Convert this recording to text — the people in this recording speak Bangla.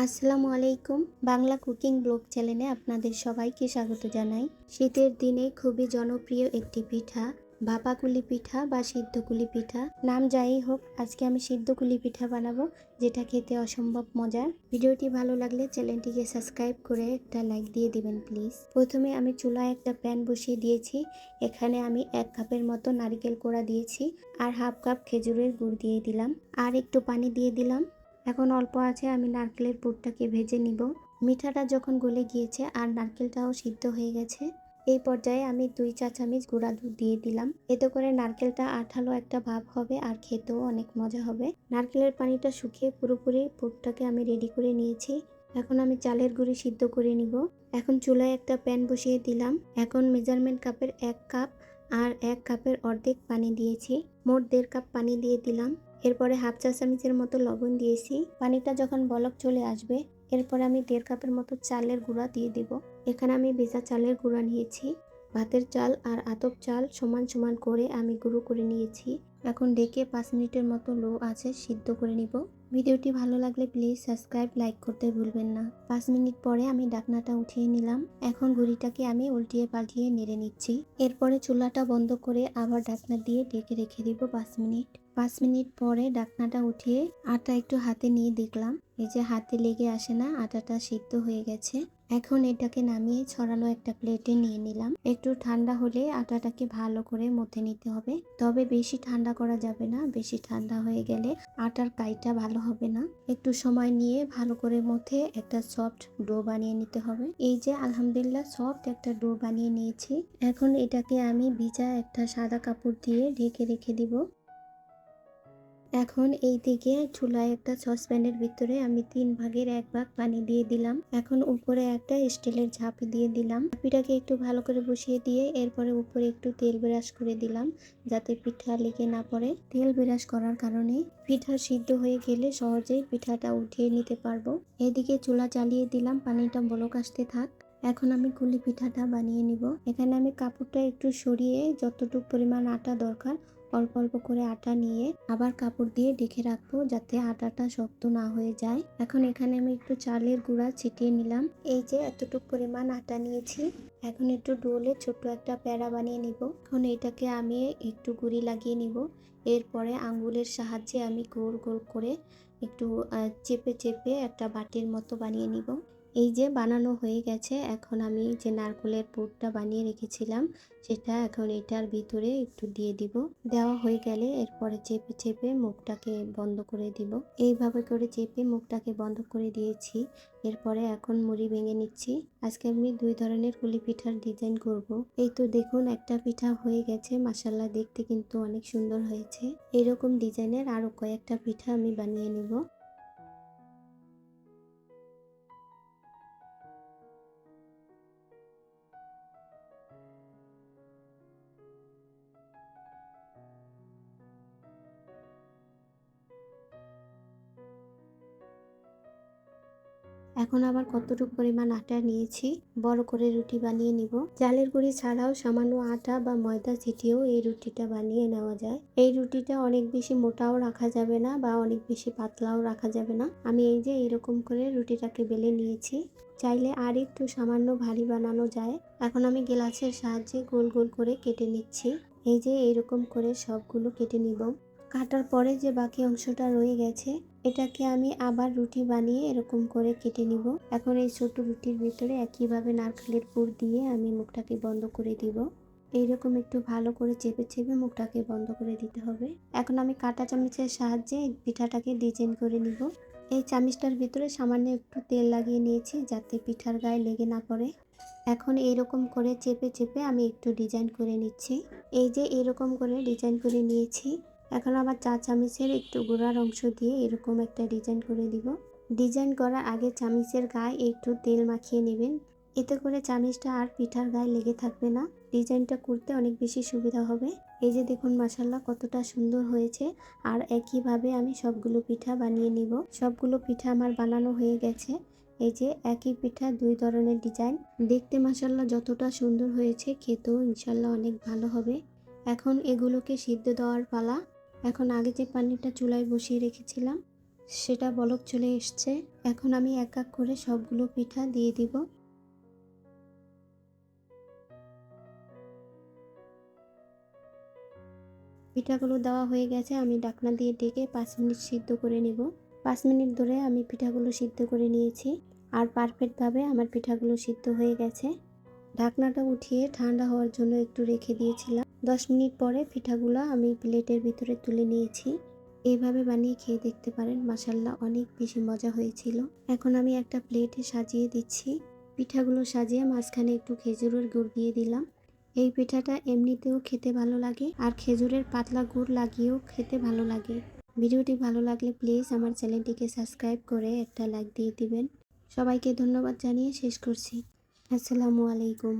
আসসালামু আলাইকুম। বাংলা কুকিং ব্লগ চ্যানেলে আপনাদের সবাইকে স্বাগত জানাই। শীতের দিনে খুবই জনপ্রিয় একটি পিঠা ভাপা কুলি পিঠা বা সিদ্ধ কুলি পিঠা। নাম যাই হোক, আজকে আমি সিদ্ধ কুলি পিঠা বানাবো, যেটা খেতে অসম্ভব মজার। ভিডিওটি ভালো লাগলে চ্যানেলটিকে সাবস্ক্রাইব করে একটা লাইক দিয়ে দিবেন প্লিজ। প্রথমে আমি চুলায় একটা প্যান বসিয়ে দিয়েছি। এখানে আমি 1 কাপের মতো নারকেল কোড়া দিয়েছি আর হাফ কাপ খেজুরের গুড় দিয়ে দিলাম আর একটু পানি দিয়ে দিলাম। এখন অল্প আছে আমি নারকেলের পুরটাকে ভেজে নিব। মিঠাটা যখন গলে গিয়েছে আর নারকেলটাও সিদ্ধ হয়ে গেছে, এই পর্যায়ে আমি 2 চা চামচ গুঁড়া দুধ দিয়ে দিলাম। এতে করে নারকেলটা আঠালো একটা ভাব হবে আর খেতেও অনেক মজা হবে। নারকেলের পানিটা শুকিয়ে পুরোপুরি পুরটাকে আমি রেডি করে নিয়েছি। এখন আমি চালের গুঁড়ি সিদ্ধ করে নিব। এখন চুলায় একটা প্যান বসিয়ে দিলাম। এখন মেজারমেন্ট কাপের 1 কাপ আর 1 কাপের অর্ধেক পানি দিয়েছি। মোট 1.5 কাপ পানি দিয়ে দিলাম। এরপরে হাফ চা চামচের মতো লবণ দিয়েছি। পানিটা যখন বলক চলে আসবে, এরপরে আমি 1.5 কাপের মতো চালের গুঁড়া দিয়ে দেব। এখানে আমি ভেজা চালের গুঁড়া নিয়েছি। ভাতের চাল আর আতপ চাল সমান সমান করে আমি গুঁড়ো করে নিয়েছি। এখন ঢেকে 5 মিনিটের মতো লো আঁচে সিদ্ধ করে নিব। ভিডিওটি ভালো লাগলে প্লিজ সাবস্ক্রাইব, লাইক করতে ভুলবেন না। 5 মিনিট পরে আমি ঢাকনাটা উঠিয়ে নিলাম। এখন গুঁড়িটাকে আমি উল্টিয়ে পাল্টিয়ে নেড়ে নিচ্ছি। এরপরে চুলাটা বন্ধ করে আবার ঢাকনা দিয়ে ঢেকে রেখে দিব 5 মিনিট। 5 মিনিট পরে ঢাকনাটা উঠিয়ে আটা একটু হাতে নিয়ে দেখলাম, এই যে হাতে লেগে আসে না, আটাটা সিদ্ধ হয়ে গেছে। এখন এটাকে নামিয়ে ছড়ানো একটা প্লেটে নিয়ে নিলাম। একটু ঠান্ডা হলে আটাটাকে ভালো করে মথে নিতে হবে, তবে বেশি ঠান্ডা করা যাবে না। বেশি ঠান্ডা হয়ে গেলে আটার কাইটা ভালো হবে না। একটু সময় নিয়ে ভালো করে মথে একটা সফট ডো বানিয়ে নিতে হবে। এই যে আলহামদুলিল্লাহ সফট একটা ডো বানিয়ে নিয়েছি। এখন এটাকে আমি ভিজা একটা সাদা কাপড় দিয়ে ঢেকে রেখে দিব। এখন এই দিকে চুলায় একটা সসপ্যানের ভিতরে আমি 3 ভাগের 1 ভাগ পানি দিয়ে দিলাম। এখন উপরে একটা স্টিলের ঝাঁপি দিয়ে দিলাম। ঝাঁপিটাকে একটু ভালো করে বসিয়ে দিয়ে এরপরে উপরে একটু তেল ব্রাশ করে দিলাম, যাতে পিঠা লেগে না পড়ে। তেল ব্রাশ করার কারণে পিঠা সিদ্ধ হয়ে গেলে সহজেই পিঠাটা উঠিয়ে নিতে পারবো। এদিকে চুলা চালিয়ে দিলাম, পানিটা বলক আসতে থাক। এখন আমি কুলি পিঠাটা বানিয়ে নিব। এখানে আমি কাপড়টা একটু সরিয়ে যতটুকু পরিমাণ আটা দরকার অল্প অল্প করে আটা নিয়ে আবার কাপড় দিয়ে ঢেকে রাখবো, যাতে আটাটা শক্ত না হয়ে যায়। এখন এখানে আমি একটু চালের গুঁড়া ছিটিয়ে নিলাম। এই যে এতটুকু পরিমাণ আটা নিয়েছি। এখন একটু ডোলে ছোট্ট একটা প্যাড়া বানিয়ে নিব। এখন এটাকে আমি একটু গুঁড়ি লাগিয়ে নিব। এরপরে আঙ্গুলের সাহায্যে আমি গোল গোল করে একটু চেপে চেপে একটা বাটির মতো বানিয়ে নিব। এই যে বানানো হয়ে গেছে। এখন আমি যে নারকেলের পুরটা বানিয়ে রেখেছিলাম সেটা এখন এটার ভিতরে একটু দিয়ে দিব। দেওয়া হয়ে গেলে এরপরে চেপে চেপে মুখটাকে বন্ধ করে দিব। এইভাবে করে চেপে মুখটাকে বন্ধ করে দিয়েছি। এরপরে এখন মুড়ি ভেঙে নিচ্ছি। আজকে আমি 2 ধরনের কুলি পিঠার ডিজাইন করব। এই তো দেখুন, একটা পিঠা হয়ে গেছে। মাশাআল্লাহ, দেখতে কিন্তু অনেক সুন্দর হয়েছে। এরকম ডিজাইনের আরো কয়েকটা পিঠা আমি বানিয়ে নিব। এখন আবার কতটুকু পরিমাণ আটা নিয়েছি, বড় করে রুটি বানিয়ে নিব। চালের গুঁড়ি ছাড়াও সামান্য আটা বা ময়দা ছিটিয়েও এই রুটিটা বানিয়ে নেওয়া যায়। এই রুটিটা অনেক বেশি মোটাও রাখা যাবে না বা অনেক বেশি পাতলাও রাখা যাবে না। আমি এই যে এরকম করে রুটিটাকে বেলে নিয়েছি। চাইলে আর একটু সামান্য ভারী বানানো যায়। এখন আমি গ্লাসের সাহায্যে গোল গোল করে কেটে নিচ্ছি। এই যে এরকম করে সবগুলো কেটে নিব। কাটার পরে যে বাকি অংশটা রয়ে গেছে, এটাকে আমি আবার রুটি বানিয়ে এরকম করে কেটে নিব। এখন এই ছোট রুটির ভিতরে একইভাবে নারকেলের পুর দিয়ে আমি মুখটাকে বন্ধ করে দিব। এইরকম একটু ভালো করে চেপে চেপে মুখটাকে বন্ধ করে দিতে হবে। এখন আমি কাঁটা চামচের সাহায্যে পিঠাটাকে ডিজাইন করে নিব। এই চামচটার ভিতরে সামান্য একটু তেল লাগিয়ে নিয়েছি, যাতে পিঠার গায়ে লেগে না পড়ে। এখন এইরকম করে চেপে চেপে আমি একটু ডিজাইন করে নিচ্ছি। এই যে এরকম করে ডিজাইন করে নিয়েছি। এখন আবার 4 চামচের একটু গোড়ার অংশ দিয়ে এরকম একটা ডিজাইন করে দিব। ডিজাইন করার আগে চামচের গায়ে একটু তেল মাখিয়ে নেবেন, এতে করে চামচটা আর পিঠার গায়ে লেগে থাকবে না। ডিজাইনটা করতে অনেক বেশি সুবিধা হবে। এই যে দেখুন মাশাআল্লাহ কতটা সুন্দর হয়েছে। আর একইভাবে আমি সবগুলো পিঠা বানিয়ে নিব। সবগুলো পিঠা আমার বানানো হয়ে গেছে। এই যে একই পিঠা 2 ধরনের ডিজাইন। দেখতে মাশাআল্লাহ যতটা সুন্দর হয়েছে, খেতেও ইনশাআল্লাহ অনেক ভালো হবে। এখন এগুলোকে সিদ্ধ দেওয়ার পালা। এখন আগে যে পানিটা চুলায় বসিয়ে রেখেছিলাম সেটা বলক চলে এসছে। এখন আমি এক এক করে সবগুলো পিঠা দিয়ে দিব। পিঠাগুলো দেওয়া হয়ে গেছে, আমি ঢাকনা দিয়ে ঢেকে 5 মিনিট সিদ্ধ করে নেব। 5 মিনিট ধরে আমি পিঠাগুলো সিদ্ধ করে নিয়েছি আর পারফেক্টভাবে আমার পিঠাগুলো সিদ্ধ হয়ে গেছে। ঢাকনাটা উঠিয়ে ঠান্ডা হওয়ার জন্য একটু রেখে দিয়েছিলাম। 10 মিনিট পরে পিঠাগুলো আমি প্লেটের ভিতরে তুলে নিয়েছি। এইভাবে বানিয়ে খেয়ে দেখতে পারেন, মাশাআল্লাহ অনেক বেশি মজা হয়েছিল। এখন আমি একটা প্লেটে সাজিয়ে দিচ্ছি। পিঠাগুলো সাজিয়ে মাঝখানে একটু খেজুরের গুড় দিয়ে দিলাম। এই পিঠাটা এমনিতেও খেতে ভালো লাগে আর খেজুরের পাতলা গুড় লাগিয়েও খেতে ভালো লাগে। ভিডিওটি ভালো লাগলে প্লিজ আমার চ্যানেলটিকে সাবস্ক্রাইব করে একটা লাইক দিয়ে দিবেন। সবাইকে ধন্যবাদ জানিয়ে শেষ করছি। আসসালামু আলাইকুম।